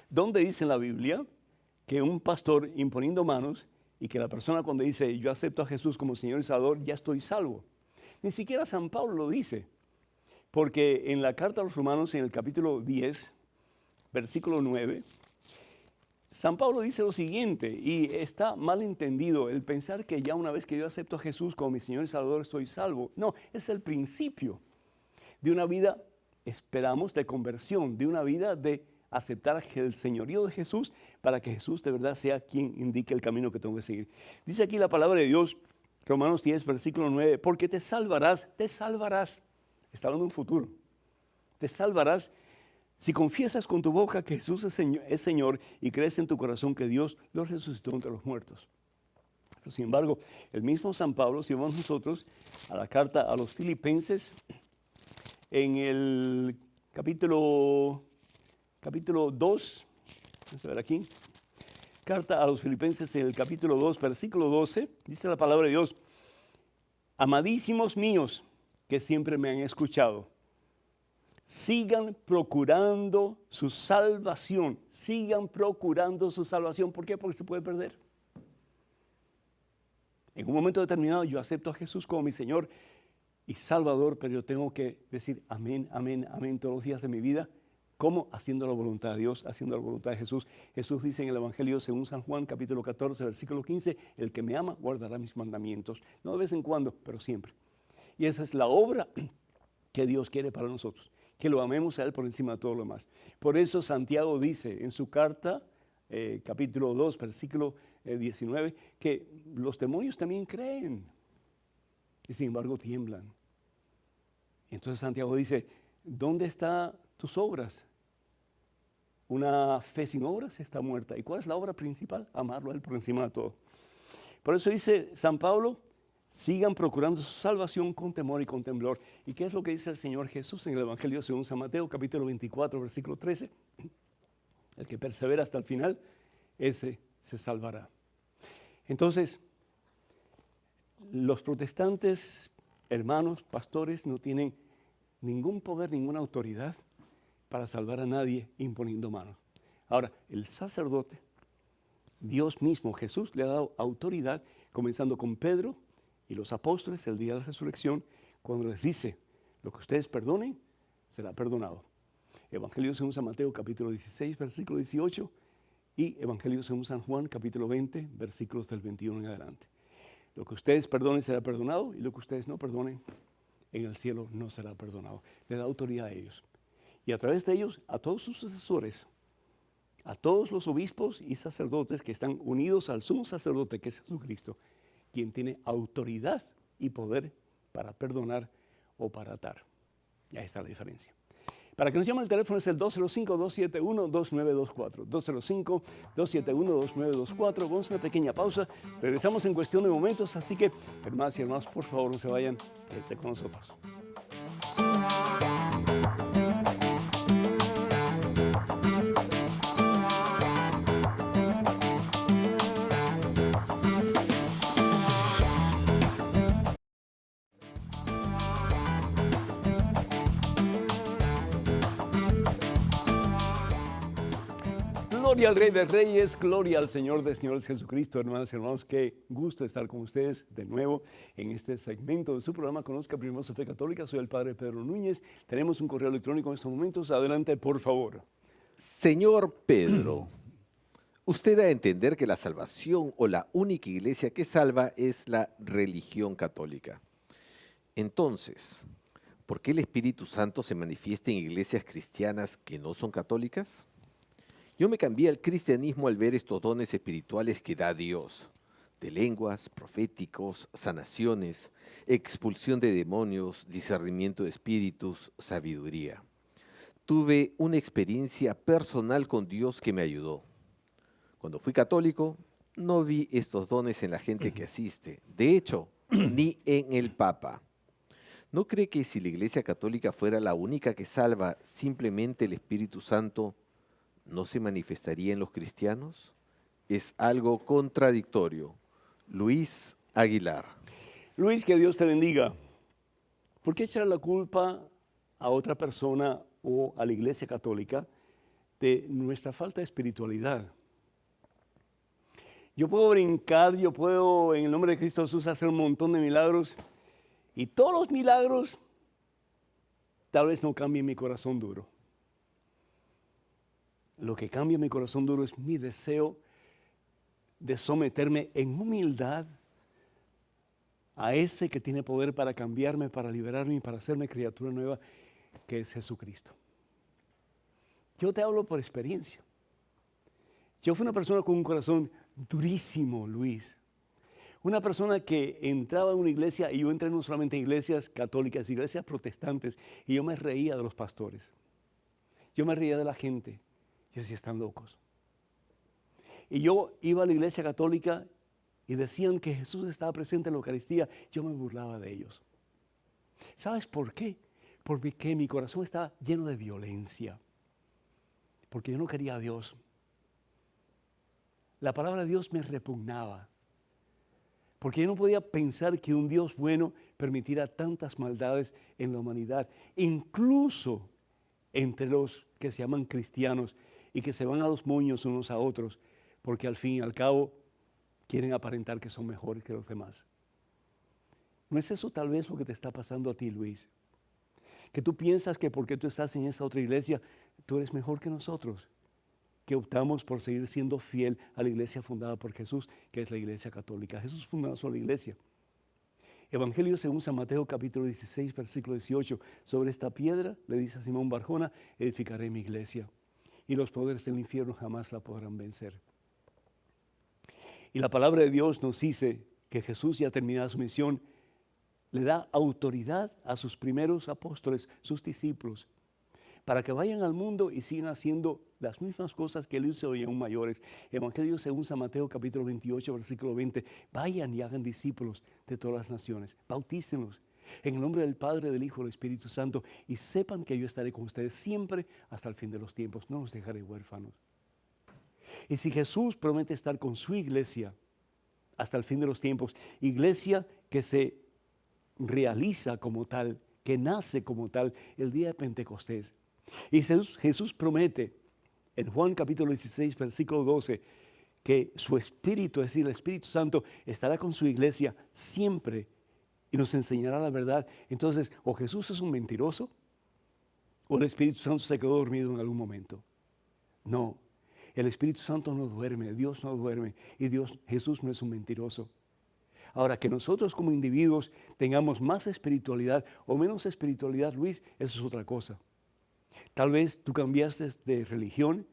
¿Dónde dice en la Biblia que un pastor imponiendo manos y que la persona cuando dice yo acepto a Jesús como Señor y Salvador ya estoy salvo? Ni siquiera San Pablo lo dice. Porque en la carta a los Romanos, en el capítulo 10, versículo 9, San Pablo dice lo siguiente, y está mal entendido el pensar que ya una vez que yo acepto a Jesús como mi Señor y Salvador estoy salvo. No, es el principio de una vida, esperamos, de conversión, de una vida de aceptar el señorío de Jesús para que Jesús de verdad sea quien indique el camino que tengo que seguir. Dice aquí la palabra de Dios, Romanos 10, versículo 9, porque te salvarás. Está hablando de un futuro. Te salvarás si confiesas con tu boca que Jesús es Señor y crees en tu corazón que Dios lo resucitó entre los muertos. Pero sin embargo, el mismo San Pablo, si vamos nosotros a la carta a los Filipenses, en el capítulo 2, vamos a ver aquí, carta a los Filipenses en el capítulo 2, versículo 12, dice la palabra de Dios, amadísimos míos que siempre me han escuchado, sigan procurando su salvación. ¿Por qué? Porque se puede perder. En un momento determinado yo acepto a Jesús como mi Señor y Salvador, pero yo tengo que decir amén, amén, amén todos los días de mi vida. ¿Cómo? Haciendo la voluntad de Dios, haciendo la voluntad de Jesús. Jesús dice en el Evangelio según San Juan, capítulo 14, versículo 15, el que me ama guardará mis mandamientos. No de vez en cuando, pero siempre. Y esa es la obra que Dios quiere para nosotros, que lo amemos a Él por encima de todo lo demás. Por eso Santiago dice en su carta, capítulo 2, versículo 19, que los demonios también creen y sin embargo tiemblan. Entonces Santiago dice, ¿dónde están tus obras? Una fe sin obras está muerta. ¿Y cuál es la obra principal? Amarlo a Él por encima de todo. Por eso dice San Pablo, sigan procurando su salvación con temor y con temblor. ¿Y qué es lo que dice el Señor Jesús en el Evangelio según San Mateo, capítulo 24, versículo 13? El que persevera hasta el final, ese se salvará. Entonces, los protestantes, hermanos, pastores, no tienen ningún poder, ninguna autoridad para salvar a nadie imponiendo manos. Ahora, el sacerdote, Dios mismo, Jesús, le ha dado autoridad, comenzando con Pedro y los apóstoles el día de la resurrección, cuando les dice, lo que ustedes perdonen, será perdonado. Evangelio según San Mateo, capítulo 16, versículo 18, y Evangelio según San Juan, capítulo 20, versículos del 21 en adelante. Lo que ustedes perdonen será perdonado, y lo que ustedes no perdonen en el cielo no será perdonado. Le da autoridad a ellos. Y a través de ellos, a todos sus sucesores, a todos los obispos y sacerdotes que están unidos al sumo sacerdote, que es Jesucristo, quien tiene autoridad y poder para perdonar o para atar. Y ahí está la diferencia. Para que nos llame el teléfono es el 205-271-2924. 205-271-2924. Vamos a una pequeña pausa. Regresamos en cuestión de momentos, así que, hermanas y hermanos, por favor, no se vayan. Quédense con nosotros. Gloria al Rey de Reyes, gloria al Señor de Señores Jesucristo, hermanas y hermanos, qué gusto estar con ustedes de nuevo en este segmento de su programa Conozca Primero su Fe Católica. Soy el Padre Pedro Núñez, tenemos un correo electrónico en estos momentos, adelante por favor. Señor Pedro, usted da a entender que la salvación o la única iglesia que salva es la religión católica. Entonces, ¿por qué el Espíritu Santo se manifiesta en iglesias cristianas que no son católicas? Yo me cambié al cristianismo al ver estos dones espirituales que da Dios, de lenguas, proféticos, sanaciones, expulsión de demonios, discernimiento de espíritus, sabiduría. Tuve una experiencia personal con Dios que me ayudó. Cuando fui católico, no vi estos dones en la gente que asiste, de hecho, ni en el Papa. ¿No cree que si la Iglesia Católica fuera la única que salva, simplemente el Espíritu Santo no se manifestaría en los cristianos? Es algo contradictorio. Luis Aguilar. Luis, que Dios te bendiga. ¿Por qué echar la culpa a otra persona o a la Iglesia Católica de nuestra falta de espiritualidad? Yo puedo brincar, yo puedo en el nombre de Cristo Jesús hacer un montón de milagros, y todos los milagros tal vez no cambien mi corazón duro. Lo que cambia mi corazón duro es mi deseo de someterme en humildad a ese que tiene poder para cambiarme, para liberarme y para hacerme criatura nueva, que es Jesucristo. Yo te hablo por experiencia. Yo fui una persona con un corazón durísimo, Luis. Una persona que entraba en una iglesia, y yo entré no solamente en iglesias católicas, iglesias protestantes, y yo me reía de los pastores. Yo me reía de la gente. Yo decía, están locos. Y yo iba a la iglesia católica y decían que Jesús estaba presente en la Eucaristía. Yo me burlaba de ellos. ¿Sabes por qué? Porque mi corazón estaba lleno de violencia. Porque yo no quería a Dios. La palabra de Dios me repugnaba. Porque yo no podía pensar que un Dios bueno permitiera tantas maldades en la humanidad, incluso entre los que se llaman cristianos y que se van a los moños unos a otros, porque al fin y al cabo quieren aparentar que son mejores que los demás. ¿No es eso tal vez lo que te está pasando a ti, Luis? Que tú piensas que porque tú estás en esa otra iglesia, tú eres mejor que nosotros, que optamos por seguir siendo fiel a la iglesia fundada por Jesús, que es la Iglesia Católica. Jesús fundó una sola iglesia. Evangelio según San Mateo, capítulo 16, versículo 18. Sobre esta piedra, le dice a Simón Barjona, edificaré mi iglesia, y los poderes del infierno jamás la podrán vencer. Y la palabra de Dios nos dice que Jesús, ya terminada su misión, le da autoridad a sus primeros apóstoles, sus discípulos, para que vayan al mundo y sigan haciendo las mismas cosas que él hizo y aún mayores. Evangelio según San Mateo, capítulo 28, versículo 20. Vayan y hagan discípulos de todas las naciones, bautícenlos en el nombre del Padre, del Hijo y del Espíritu Santo, y sepan que yo estaré con ustedes siempre hasta el fin de los tiempos. No los dejaré huérfanos. Y si Jesús promete estar con su iglesia hasta el fin de los tiempos, iglesia que se realiza como tal, que nace como tal el día de Pentecostés. Y Jesús promete en Juan capítulo 16, versículo 12, que su Espíritu, es decir, el Espíritu Santo, estará con su iglesia siempre y nos enseñará la verdad. Entonces, o Jesús es un mentiroso, ¿O el Espíritu Santo se quedó dormido en algún momento? No, el Espíritu Santo no duerme, Dios no duerme y Jesús no es un mentiroso. Ahora, que nosotros como individuos tengamos más espiritualidad o menos espiritualidad, Luis, eso es otra cosa. Tal vez tú cambiaste de religión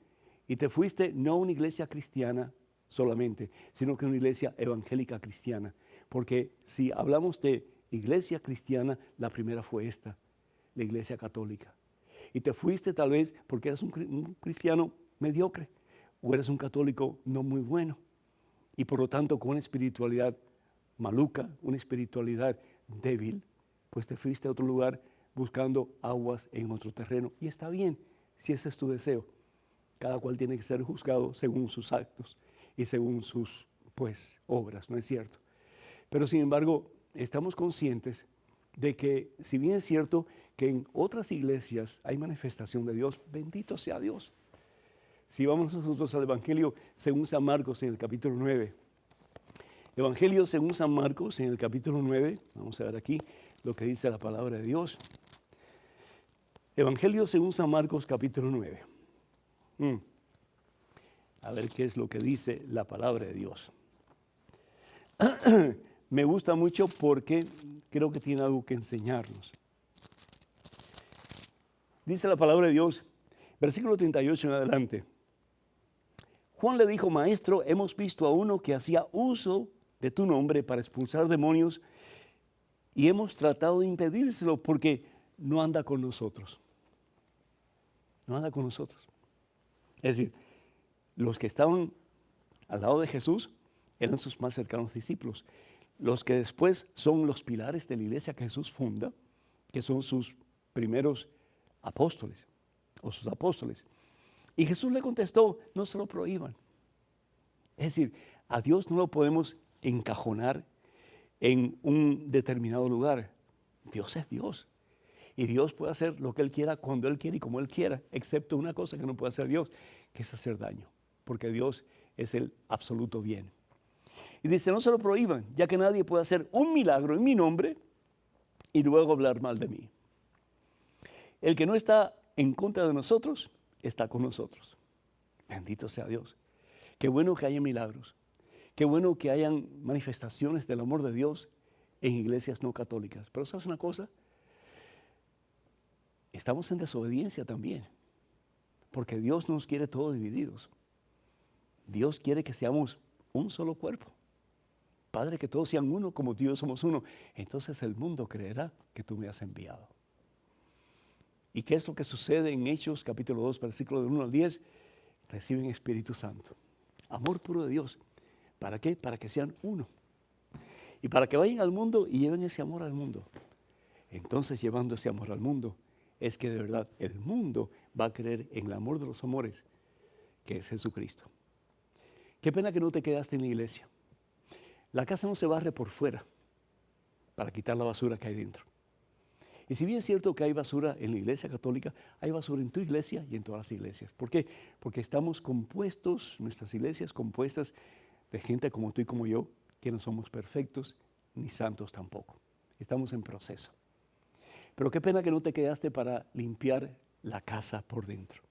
y te fuiste no a una iglesia cristiana solamente, sino que a una iglesia evangélica cristiana. Porque si hablamos de iglesia cristiana, la primera fue esta, la iglesia católica. Y te fuiste tal vez porque eras un cristiano mediocre o eres un católico no muy bueno. Y por lo tanto con una espiritualidad maluca, una espiritualidad débil, pues te fuiste a otro lugar buscando aguas en otro terreno. Y está bien, si ese es tu deseo. Cada cual tiene que ser juzgado según sus actos y según sus, pues, obras, ¿no es cierto? Pero sin embargo, estamos conscientes de que, si bien es cierto que en otras iglesias hay manifestación de Dios, bendito sea Dios. Si vamos nosotros al Evangelio según San Marcos en el capítulo 9. Evangelio según San Marcos en el capítulo 9, vamos a ver aquí lo que dice la palabra de Dios. Evangelio según San Marcos capítulo 9. A ver qué es lo que dice la palabra de Dios. Me gusta mucho porque creo que tiene algo que enseñarnos. Dice la palabra de Dios, versículo 38 en adelante. Juan le dijo, maestro, hemos visto a uno que hacía uso de tu nombre para expulsar demonios y hemos tratado de impedírselo porque no anda con nosotros. No anda con nosotros. Es decir, los que estaban al lado de Jesús eran sus más cercanos discípulos. Los que después son los pilares de la iglesia que Jesús funda, que son sus primeros apóstoles o sus apóstoles. Y Jesús le contestó, no se lo prohíban. Es decir, a Dios no lo podemos encajonar en un determinado lugar. Dios es Dios. Y Dios puede hacer lo que Él quiera, cuando Él quiera y como Él quiera, excepto una cosa que no puede hacer Dios, que es hacer daño. Porque Dios es el absoluto bien. Y dice, no se lo prohíban, ya que nadie puede hacer un milagro en mi nombre y luego hablar mal de mí. El que no está en contra de nosotros, está con nosotros. Bendito sea Dios. Qué bueno que haya milagros. Qué bueno que hayan manifestaciones del amor de Dios en iglesias no católicas. Pero ¿sabes una cosa? Estamos en desobediencia también. Porque Dios nos quiere todos divididos. Dios quiere que seamos un solo cuerpo. Padre, que todos sean uno como tú y yo somos uno. Entonces el mundo creerá que tú me has enviado. ¿Y qué es lo que sucede en Hechos capítulo 2, versículo del 1 al 10? Reciben Espíritu Santo. Amor puro de Dios. ¿Para qué? Para que sean uno. Y para que vayan al mundo y lleven ese amor al mundo. Entonces, llevando ese amor al mundo, es que de verdad el mundo va a creer en el amor de los amores, que es Jesucristo. Qué pena que no te quedaste en la iglesia. La casa no se barre por fuera para quitar la basura que hay dentro. Y si bien es cierto que hay basura en la iglesia católica, hay basura en tu iglesia y en todas las iglesias. ¿Por qué? Porque estamos compuestos, nuestras iglesias compuestas de gente como tú y como yo, que no somos perfectos ni santos tampoco. Estamos en proceso. Pero qué pena que no te quedaste para limpiar la casa por dentro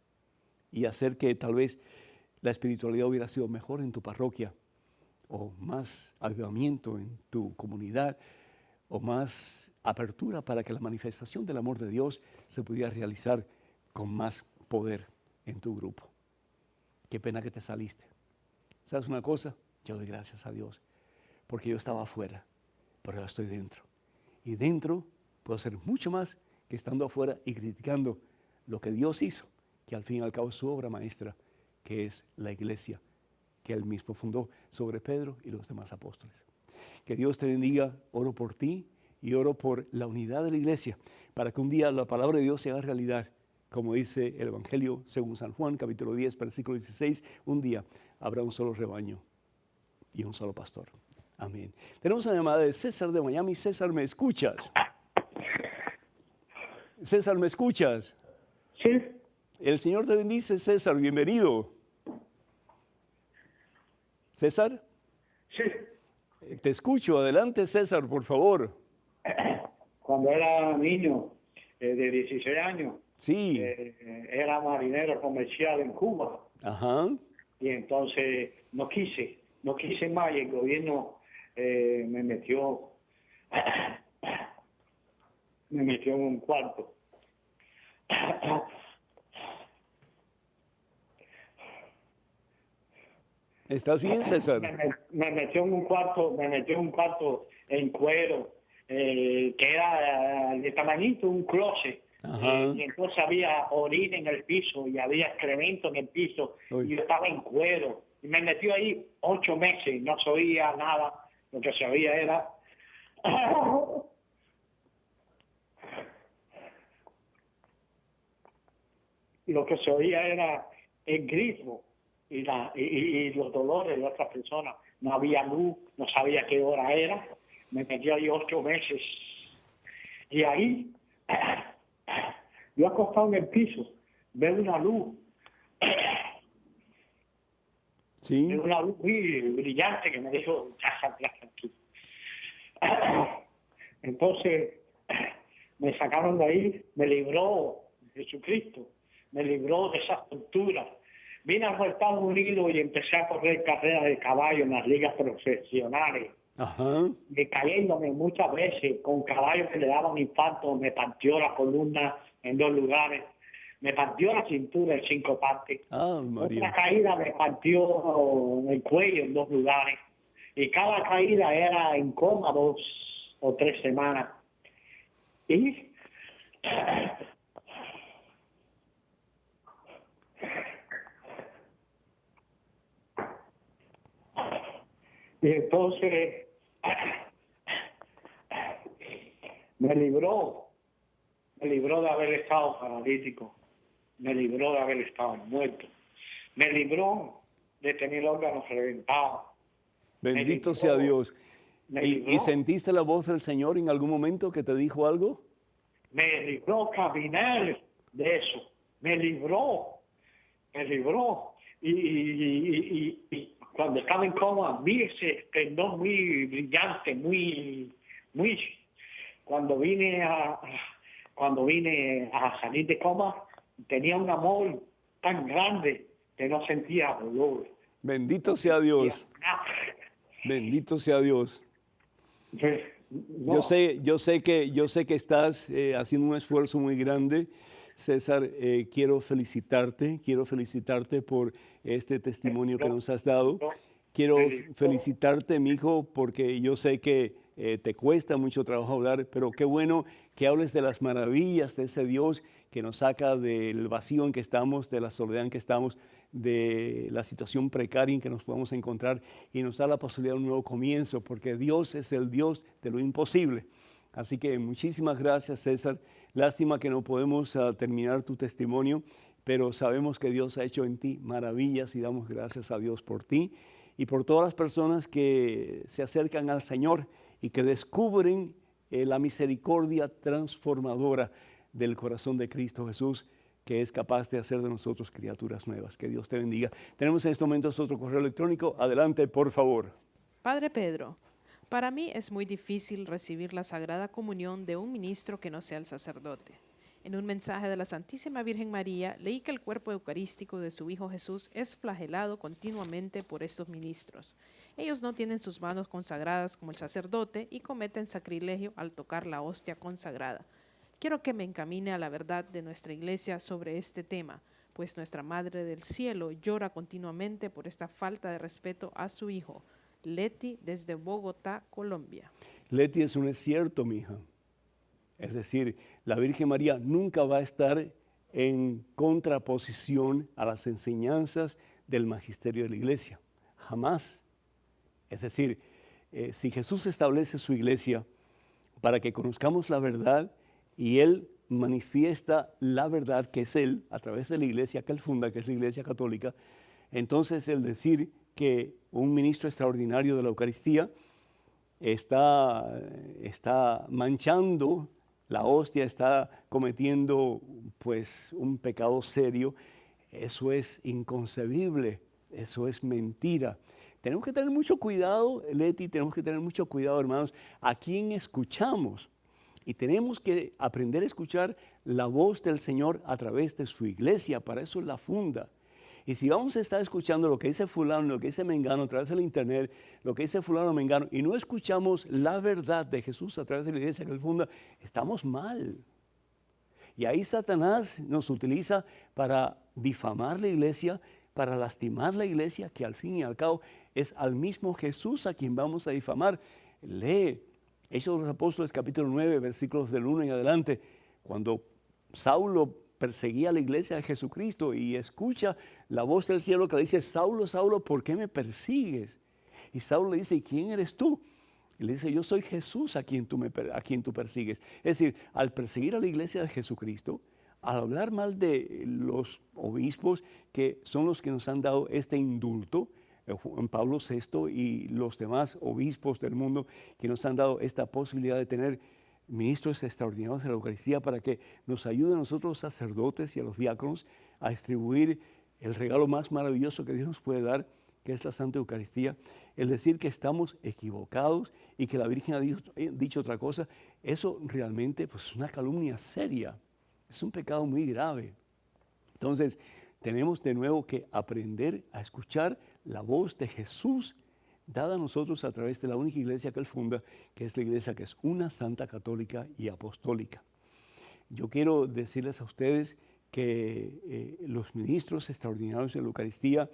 y hacer que tal vez la espiritualidad hubiera sido mejor en tu parroquia, o más avivamiento en tu comunidad, o más apertura para que la manifestación del amor de Dios se pudiera realizar con más poder en tu grupo. Qué pena que te saliste. ¿Sabes una cosa? Yo doy gracias a Dios, porque yo estaba afuera, pero yo estoy dentro. Y dentro puedo hacer mucho más que estando afuera y criticando lo que Dios hizo, que al fin y al cabo es su obra maestra, que es la iglesia que Él mismo fundó sobre Pedro y los demás apóstoles. Que Dios te bendiga, oro por ti y oro por la unidad de la iglesia, para que un día la palabra de Dios se haga realidad, como dice el Evangelio según San Juan, capítulo 10, versículo 16, un día habrá un solo rebaño y un solo pastor. Amén. Tenemos una llamada de César de Miami. César, ¿me escuchas? César, ¿me escuchas? Sí, El Señor te bendice, César, bienvenido. César, sí. te escucho. Adelante, César, por favor. Cuando era niño, de 16 años. Sí. Era marinero comercial en Cuba. Ajá. Y entonces no quise más y el gobierno me metió en un cuarto. ¿Estás bien, César? Me metió en un cuarto en cuero, que era de tamañito, un closet. Y entonces había orina en el piso y había excremento en el piso. Uy. Y yo estaba en cuero. Y me metió ahí 8 meses y no se oía nada. Lo que se oía era... Lo que se oía era el grito y los dolores de otras personas. No había luz, no sabía qué hora era. Me metió ahí 8 meses. Y ahí, yo acostado en el piso, veo una luz. Sí. Veo una luz muy brillante que me dijo, ya saldrás aquí. Entonces, me sacaron de ahí, me libró Jesucristo, me libró de esas torturas. Vine a los Estados Unidos y empecé a correr carreras de caballo en las ligas profesionales. Ajá. Cayéndome muchas veces con caballos que le daban infarto, me partió la columna en 2 lugares, me partió la cintura en 5 partes. María. Otra caída me partió el cuello en 2 lugares. Y cada caída era en coma 2 o 3 semanas. Y entonces me libró de haber estado paralítico, me libró de haber estado muerto, me libró de tener órganos reventados. Bendito sea Dios. ¿Y sentiste la voz del Señor en algún momento que te dijo algo? Me libró caminar de eso, me libró. Y cuando estaba en coma, vi ese esplendor muy brillante, muy... Cuando vine a salir de coma, tenía un amor tan grande que no sentía dolor. Bendito sea Dios. Bendito sea Dios. No. Yo sé que estás haciendo un esfuerzo muy grande. César, quiero felicitarte por este testimonio que nos has dado. Quiero felicitarte, mi hijo, porque yo sé que te cuesta mucho trabajo hablar, pero qué bueno que hables de las maravillas de ese Dios que nos saca del vacío en que estamos, de la soledad en que estamos, de la situación precaria en que nos podemos encontrar y nos da la posibilidad de un nuevo comienzo, porque Dios es el Dios de lo imposible. Así que muchísimas gracias, César. Lástima que no podemos terminar tu testimonio, pero sabemos que Dios ha hecho en ti maravillas y damos gracias a Dios por ti y por todas las personas que se acercan al Señor y que descubren la misericordia transformadora del corazón de Cristo Jesús, que es capaz de hacer de nosotros criaturas nuevas. Que Dios te bendiga. Tenemos en estos momentos otro correo electrónico. Adelante, por favor. Padre Pedro, para mí es muy difícil recibir la Sagrada Comunión de un ministro que no sea el sacerdote. En un mensaje de la Santísima Virgen María, leí que el cuerpo eucarístico de su Hijo Jesús es flagelado continuamente por estos ministros. Ellos no tienen sus manos consagradas como el sacerdote y cometen sacrilegio al tocar la hostia consagrada. Quiero que me encamine a la verdad de nuestra Iglesia sobre este tema, pues nuestra Madre del Cielo llora continuamente por esta falta de respeto a su Hijo. Leti, desde Bogotá, Colombia. Leti, eso no es cierto, mija. Es decir, la Virgen María nunca va a estar en contraposición a las enseñanzas del magisterio de la Iglesia. Jamás. Es decir, si Jesús establece su Iglesia para que conozcamos la verdad y Él manifiesta la verdad que es Él a través de la Iglesia que Él funda, que es la Iglesia Católica, entonces el decir que un ministro extraordinario de la Eucaristía está manchando la hostia, está cometiendo pues un pecado serio, eso es inconcebible, eso es mentira. Tenemos que tener mucho cuidado, Leti, tenemos que tener mucho cuidado, hermanos, a quién escuchamos Y tenemos que aprender a escuchar la voz del Señor a través de su iglesia. Para eso es la funda. Y si vamos a estar escuchando lo que dice fulano, lo que dice mengano a través del internet, lo que dice fulano mengano, y no escuchamos la verdad de Jesús a través de la iglesia que él funda, estamos mal. Y ahí Satanás nos utiliza para difamar la iglesia, para lastimar la iglesia, que al fin y al cabo es al mismo Jesús a quien vamos a difamar. Lee Hechos de los Apóstoles capítulo 9, versículos del 1 en adelante, cuando Saulo perseguía a la iglesia de Jesucristo y escucha la voz del cielo que le dice, Saulo, Saulo, ¿por qué me persigues? Y Saulo le dice, ¿y quién eres tú? Y le dice, yo soy Jesús a quien tú persigues. Es decir, al perseguir a la iglesia de Jesucristo, al hablar mal de los obispos que son los que nos han dado este indulto, Juan Pablo VI y los demás obispos del mundo que nos han dado esta posibilidad de tener ministros extraordinarios de la Eucaristía para que nos ayuden a nosotros los sacerdotes y a los diáconos a distribuir el regalo más maravilloso que Dios nos puede dar, que es la Santa Eucaristía. El decir que estamos equivocados y que la Virgen ha dicho otra cosa, eso realmente pues, es una calumnia seria, es un pecado muy grave. Entonces, tenemos de nuevo que aprender a escuchar la voz de Jesús dada a nosotros a través de la única iglesia que él funda, que es la iglesia que es una santa, católica y apostólica. Yo quiero decirles a ustedes que los ministros extraordinarios de la Eucaristía,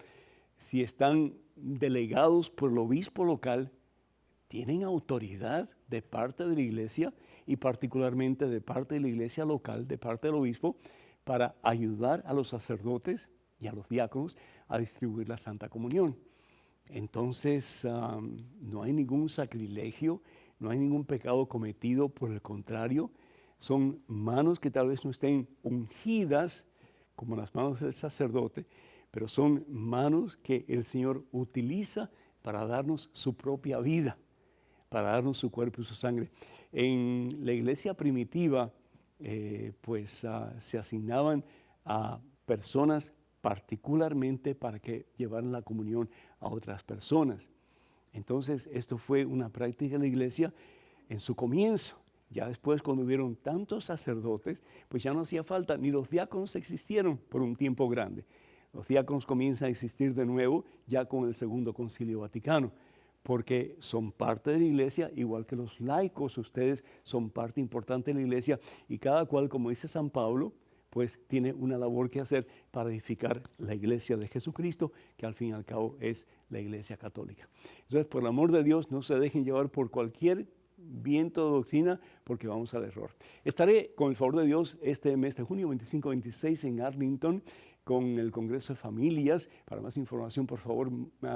si están delegados por el obispo local, tienen autoridad de parte de la iglesia y particularmente de parte de la iglesia local, de parte del obispo, para ayudar a los sacerdotes y a los diáconos a distribuir la Santa Comunión. Entonces, no hay ningún sacrilegio, no hay ningún pecado cometido, por el contrario, son manos que tal vez no estén ungidas como las manos del sacerdote, pero son manos que el Señor utiliza para darnos su propia vida, para darnos su cuerpo y su sangre. En la iglesia primitiva, se asignaban a personas particularmente para que llevaran la comunión a otras personas. Entonces, esto fue una práctica de la iglesia en su comienzo. Ya después, cuando hubieron tantos sacerdotes, pues ya no hacía falta, ni los diáconos existieron por un tiempo grande. Los diáconos comienzan a existir de nuevo ya con el Segundo Concilio Vaticano, porque son parte de la iglesia, igual que los laicos, ustedes son parte importante de la iglesia, y cada cual, como dice San Pablo, pues tiene una labor que hacer para edificar la iglesia de Jesucristo, que al fin y al cabo es la iglesia católica. Entonces, por el amor de Dios, no se dejen llevar por cualquier viento de doctrina, porque vamos al error. Estaré, con el favor de Dios, este mes de junio 25-26 en Arlington, con el Congreso de Familias. Para más información, por favor,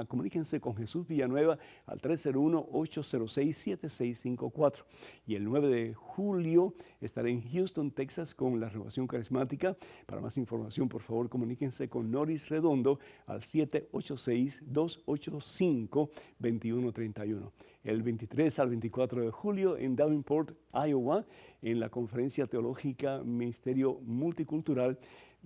comuníquense con Jesús Villanueva al 301-806-7654. Y el 9 de julio estaré en Houston, Texas, con la Renovación Carismática. Para más información, por favor, comuníquense con Noris Redondo al 786-285-2131. El 23 al 24 de julio en Davenport, Iowa, en la Conferencia Teológica Ministerio Multicultural.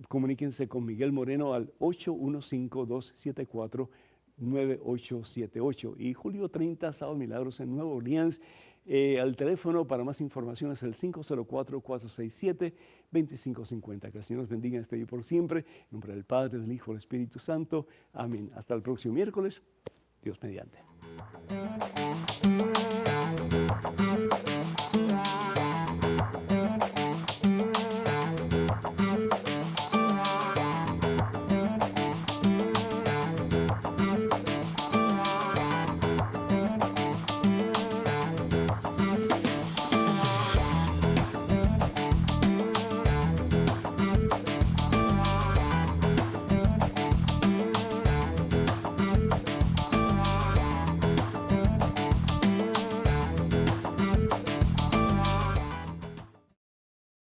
Comuníquense con Miguel Moreno al 815-274-9878. Y julio 30, Sábado Milagros en Nueva Orleans. Al teléfono para más información es el 504-467-2550. Que el Señor nos bendiga en este día por siempre. En nombre del Padre, del Hijo y del Espíritu Santo. Amén. Hasta el próximo miércoles. Dios mediante.